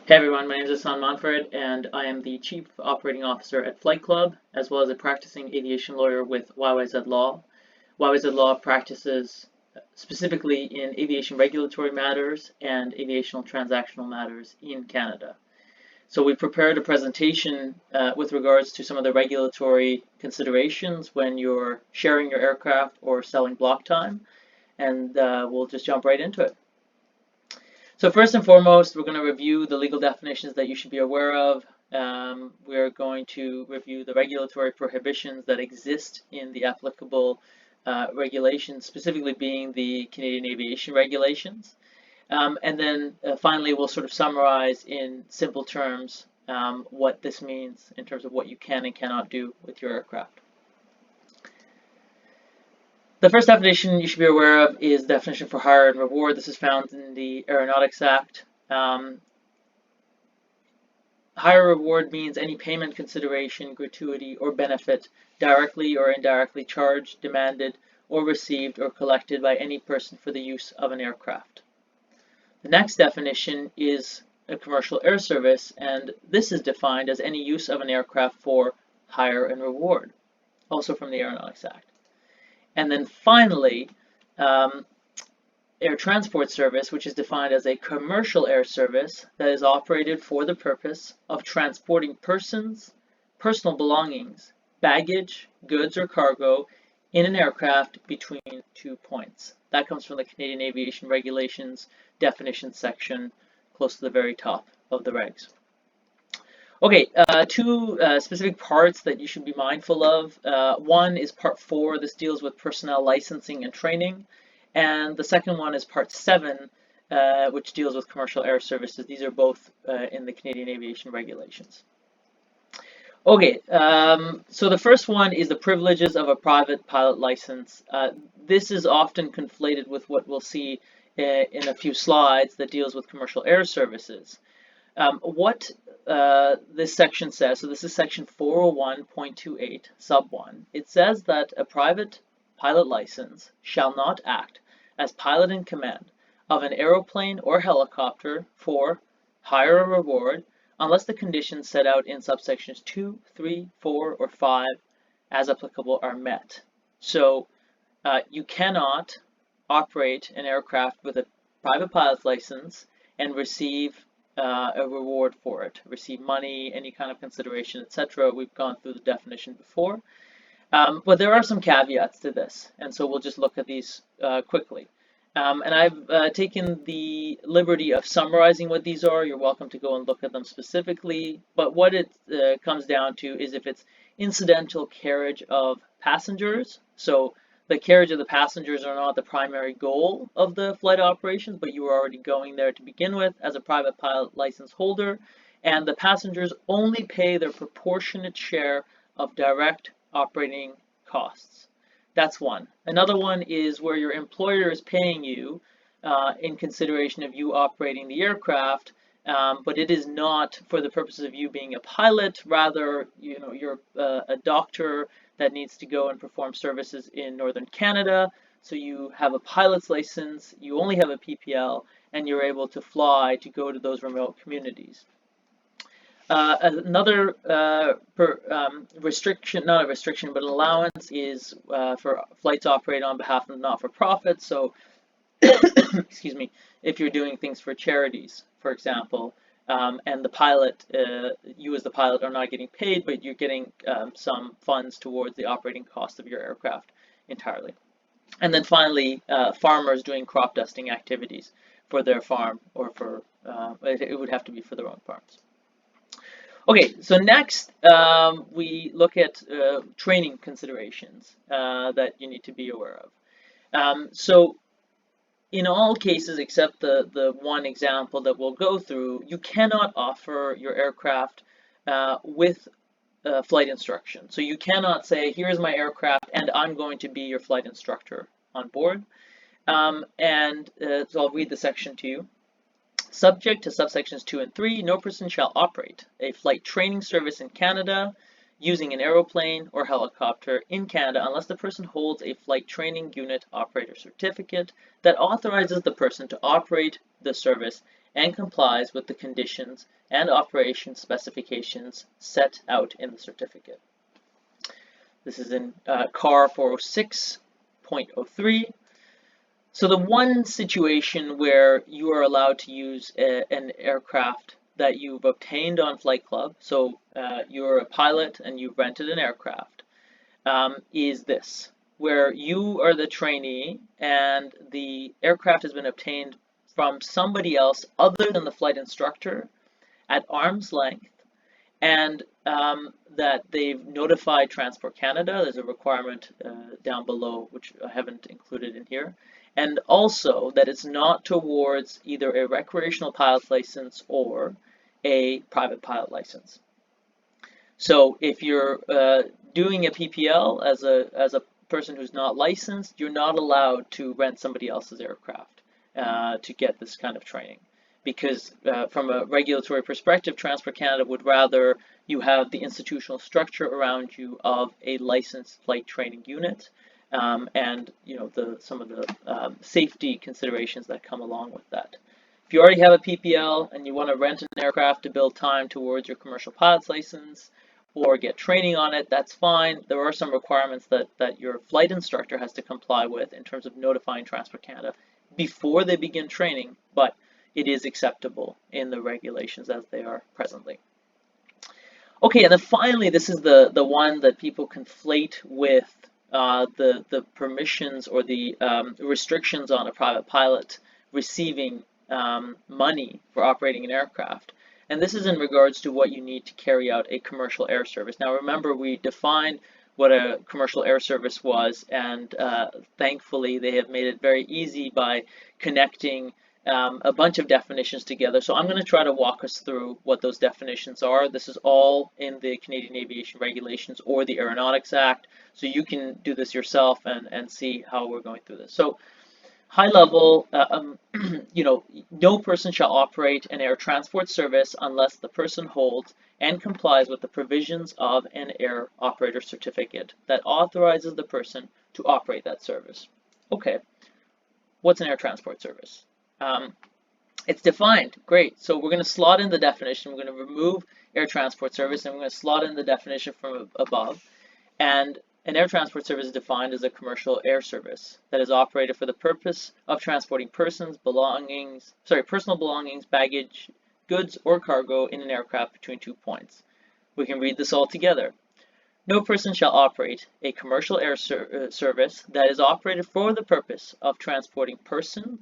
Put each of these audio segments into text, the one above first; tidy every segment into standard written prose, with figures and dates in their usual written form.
Hey everyone, my name is Ehsan Monfared, and I am the Chief Operating Officer at Flight Club, as well as a practicing aviation lawyer with YYZ Law. YYZ Law practices specifically in aviation regulatory matters and aviation transactional matters in Canada. So we prepared a presentation with regards to some of the regulatory considerations when you're sharing your aircraft or selling block time, and we'll just jump right into it. So first and foremost, we're going to review the legal definitions that you should be aware of. We're going to review the regulatory prohibitions that exist in the applicable regulations, specifically being the Canadian aviation regulations. And then finally, we'll sort of summarize in simple terms what this means in terms of what you can and cannot do with your aircraft. The first definition you should be aware of is the definition for hire and reward. This is found in the Aeronautics Act. Hire reward means any payment, consideration, gratuity, or benefit directly or indirectly charged, demanded, or received or collected by any person for the use of an aircraft. The next definition is a commercial air service, and this is defined as any use of an aircraft for hire and reward, also from the Aeronautics Act. And then finally, air transport service, which is defined as a commercial air service that is operated for the purpose of transporting persons, personal belongings, baggage, goods, or cargo in an aircraft between 2 points. That comes from the Canadian Aviation Regulations definition section, close to the very top of the regs. Okay, two specific parts that you should be mindful of. One is Part 4. This deals with personnel licensing and training. And the second one is Part 7, which deals with commercial air services. These are both in the Canadian Aviation Regulations. Okay, so the first one is the privileges of a private pilot license. This is often conflated with what we'll see in a few slides that deals with commercial air services. What this section says, so this is section 401.28 sub 1, it says that a private pilot license shall not act as pilot in command of an aeroplane or helicopter for hire or reward unless the conditions set out in subsections 2, 3, 4, or 5 as applicable are met. So you cannot operate an aircraft with a private pilot's license and receive a reward for it, receive money, any kind of consideration, etc. We've gone through the definition before. But there are some caveats to this, and so we'll just look at these quickly. And I've taken the liberty of summarizing what these are. You're welcome to go and look at them specifically, but what it comes down to is if it's incidental carriage of passengers, so the carriage of the passengers are not the primary goal of the flight operations, but you were already going there to begin with as a private pilot license holder, and the passengers only pay their proportionate share of direct operating costs. That's one. Another one is where your employer is paying you in consideration of you operating the aircraft, but it is not for the purposes of you being a pilot. Rather, you're a doctor that needs to go and perform services in Northern Canada. So you have a pilot's license, you only have a PPL, and you're able to fly to go to those remote communities. Another restriction, not a restriction, but an allowance is for flights operated on behalf of not-for-profit. So, excuse me, if you're doing things for charities, for example, and the pilot, you as the pilot are not getting paid, but you're getting some funds towards the operating cost of your aircraft entirely. And then finally, farmers doing crop dusting activities for their farm, or for, it would have to be for their own farms. Okay, so next we look at training considerations that you need to be aware of. So in all cases except the one example that we'll go through, you cannot offer your aircraft with flight instruction. So you cannot say, here's my aircraft and I'm going to be your flight instructor on board. So I'll read the section to you. Subject to subsections 2 and 3, no person shall operate a flight training service in Canada using an aeroplane or helicopter in Canada unless the person holds a flight training unit operator certificate that authorizes the person to operate the service and complies with the conditions and operation specifications set out in the certificate. This is in CAR 406.03. So the one situation where you are allowed to use an aircraft that you've obtained on Flight Club, so you're a pilot and you've rented an aircraft, is this, where you are the trainee and the aircraft has been obtained from somebody else other than the flight instructor at arm's length, and that they've notified Transport Canada. There's a requirement down below, which I haven't included in here. And also that it's not towards either a recreational pilot license or a private pilot license. So if you're doing a PPL as a person who's not licensed, you're not allowed to rent somebody else's aircraft to get this kind of training. Because from a regulatory perspective, Transport Canada would rather you have the institutional structure around you of a licensed flight training unit, and some of the safety considerations that come along with that. If you already have a PPL and you want to rent an aircraft to build time towards your commercial pilot's license or get training on it, that's fine. There are some requirements that your flight instructor has to comply with in terms of notifying Transport Canada before they begin training, but it is acceptable in the regulations as they are presently. Okay, and then finally, this is the one that people conflate with the permissions or the restrictions on a private pilot receiving money for operating an aircraft. And this is in regards to what you need to carry out a commercial air service. Now remember, we defined what a commercial air service was, and thankfully they have made it very easy by connecting a bunch of definitions together. So I'm going to try to walk us through what those definitions are. This is all in the Canadian Aviation Regulations or the Aeronautics Act, so you can do this yourself and see how we're going through this. So high level, no person shall operate an air transport service unless the person holds and complies with the provisions of an air operator certificate that authorizes the person to operate that service. Okay, what's an air transport service? It's defined. Great. So we're going to slot in the definition. We're going to remove air transport service, and we're going to slot in the definition from above. And an air transport service is defined as a commercial air service that is operated for the purpose of transporting personal belongings, baggage, goods, or cargo in an aircraft between 2 points. We can read this all together. No person shall operate a commercial air service that is operated for the purpose of transporting persons,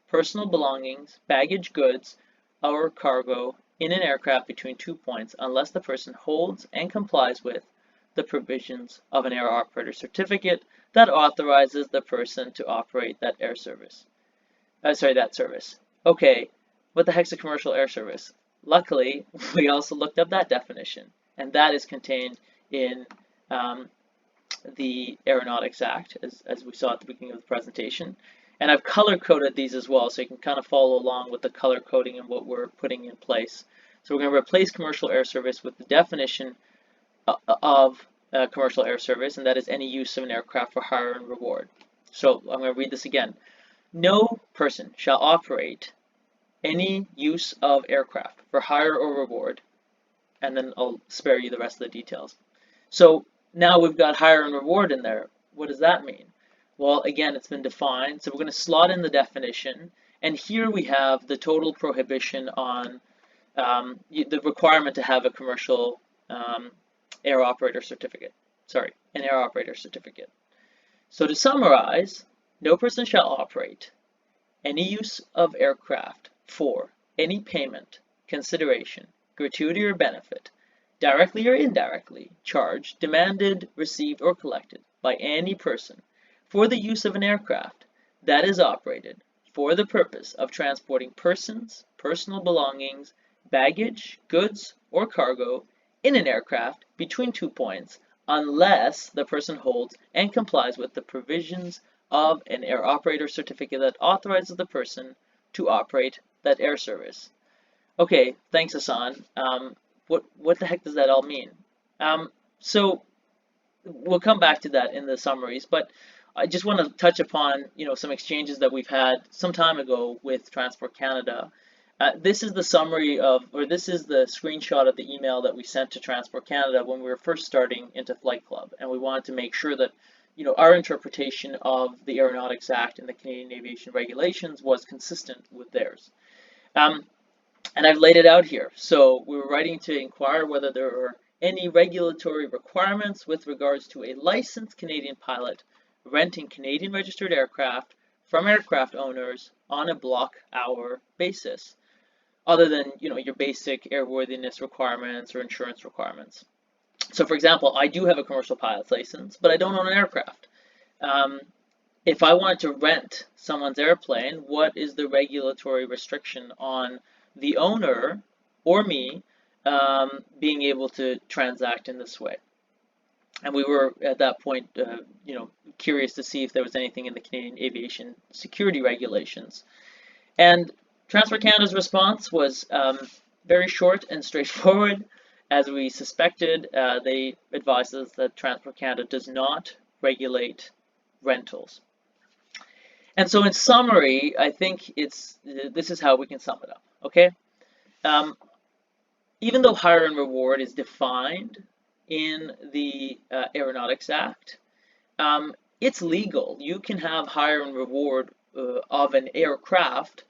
personal belongings, baggage, goods, or cargo in an aircraft between 2 points unless the person holds and complies with the provisions of an air operator certificate that authorizes the person to operate that air service. that service. Okay, what the heck's a commercial air service? Luckily, we also looked up that definition, and that is contained in the Aeronautics Act, as we saw at the beginning of the presentation. And I've color-coded these as well, so you can kind of follow along with the color coding and what we're putting in place. So we're going to replace commercial air service with the definition of commercial air service, and that is any use of an aircraft for hire and reward. So I'm going to read this again. No person shall operate any use of aircraft for hire or reward, and then I'll spare you the rest of the details. So now we've got hire and reward in there. What does that mean? Well, again, it's been defined, so we're going to slot in the definition, and here we have the total prohibition on the requirement to have a commercial air operator certificate. An air operator certificate. So to summarize, no person shall operate any use of aircraft for any payment, consideration, gratuity, or benefit, directly or indirectly, charged, demanded, received, or collected by any person for the use of an aircraft that is operated for the purpose of transporting persons, personal belongings, baggage, goods, or cargo in an aircraft between 2 points, unless the person holds and complies with the provisions of an air operator certificate that authorizes the person to operate that air service. Okay, thanks, Ehsan. What the heck does that all mean? So we'll come back to that in the summaries, but I just want to touch upon some exchanges that we've had some time ago with Transport Canada This is the summary of, or this is the screenshot of the email that we sent to Transport Canada when we were first starting into Flight Club, and we wanted to make sure that our interpretation of the Aeronautics Act and the Canadian Aviation Regulations was consistent with theirs. And I've laid it out here. So we were writing to inquire whether there are any regulatory requirements with regards to a licensed Canadian pilot renting Canadian registered aircraft from aircraft owners on a block hour basis, other than your basic airworthiness requirements or insurance requirements. So for example, I do have a commercial pilot's license, but I don't own an aircraft. If I wanted to rent someone's airplane, what is the regulatory restriction on the owner or me being able to transact in this way? And we were at that point, curious to see if there was anything in the Canadian Aviation Security Regulations. And Transport Canada's response was very short and straightforward. As we suspected, they advised us that Transport Canada does not regulate rentals. And so in summary, I think this is how we can sum it up, okay? Even though hire and reward is defined in the Aeronautics Act, it's legal. You can have hire and reward of an aircraft,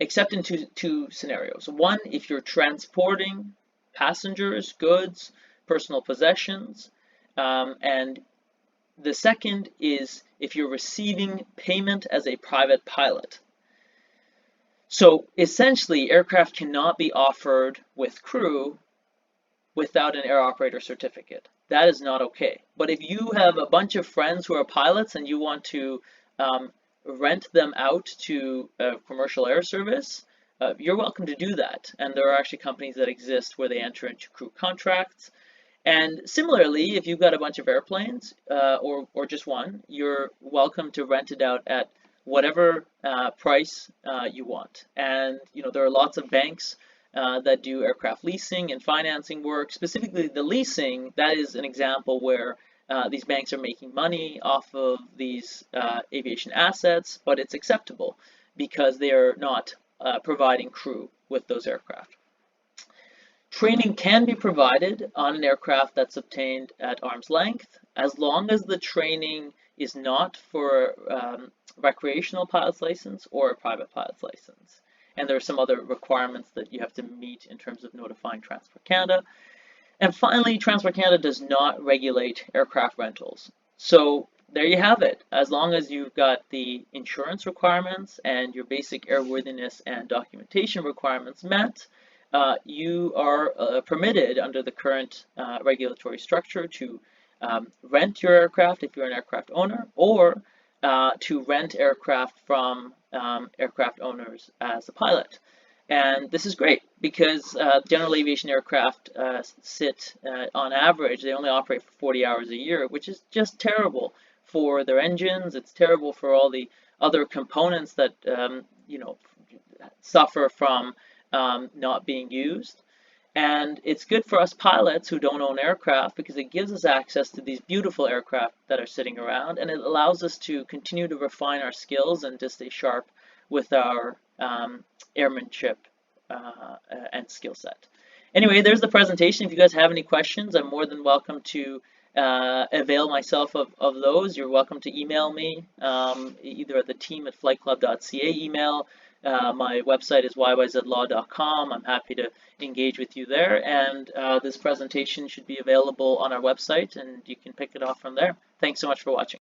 except in two scenarios. One, if you're transporting passengers, goods, personal possessions, and the second is if you're receiving payment as a private pilot. So essentially, aircraft cannot be offered with crew without an air operator certificate. That is not okay. But if you have a bunch of friends who are pilots and you want to rent them out to a commercial air service, you're welcome to do that. And there are actually companies that exist where they enter into crew contracts. And similarly, if you've got a bunch of airplanes or just one, you're welcome to rent it out at whatever price you want. And there are lots of banks that do aircraft leasing and financing work. Specifically, the leasing, that is an example where these banks are making money off of these aviation assets, but it's acceptable because they are not providing crew with those aircraft. Training can be provided on an aircraft that's obtained at arm's length, as long as the training is not for recreational pilot's license or a private pilot's license. And there are some other requirements that you have to meet in terms of notifying Transport Canada. And finally, Transport Canada does not regulate aircraft rentals. So there you have it. As long as you've got the insurance requirements and your basic airworthiness and documentation requirements met, you are permitted under the current regulatory structure to rent your aircraft if you're an aircraft owner, or to rent aircraft from aircraft owners as a pilot. And this is great because general aviation aircraft sit on average, they only operate for 40 hours a year, which is just terrible for their engines. It's terrible for all the other components that suffer from not being used. And it's good for us pilots who don't own aircraft because it gives us access to these beautiful aircraft that are sitting around, and it allows us to continue to refine our skills and to stay sharp with our airmanship and skill set. Anyway, there's the presentation. If you guys have any questions, I'm more than welcome to avail myself of those. You're welcome to email me either at the team@flightclub.ca email. My website is yyzlaw.com. I'm happy to engage with you there, and this presentation should be available on our website, and you can pick it off from there. Thanks so much for watching.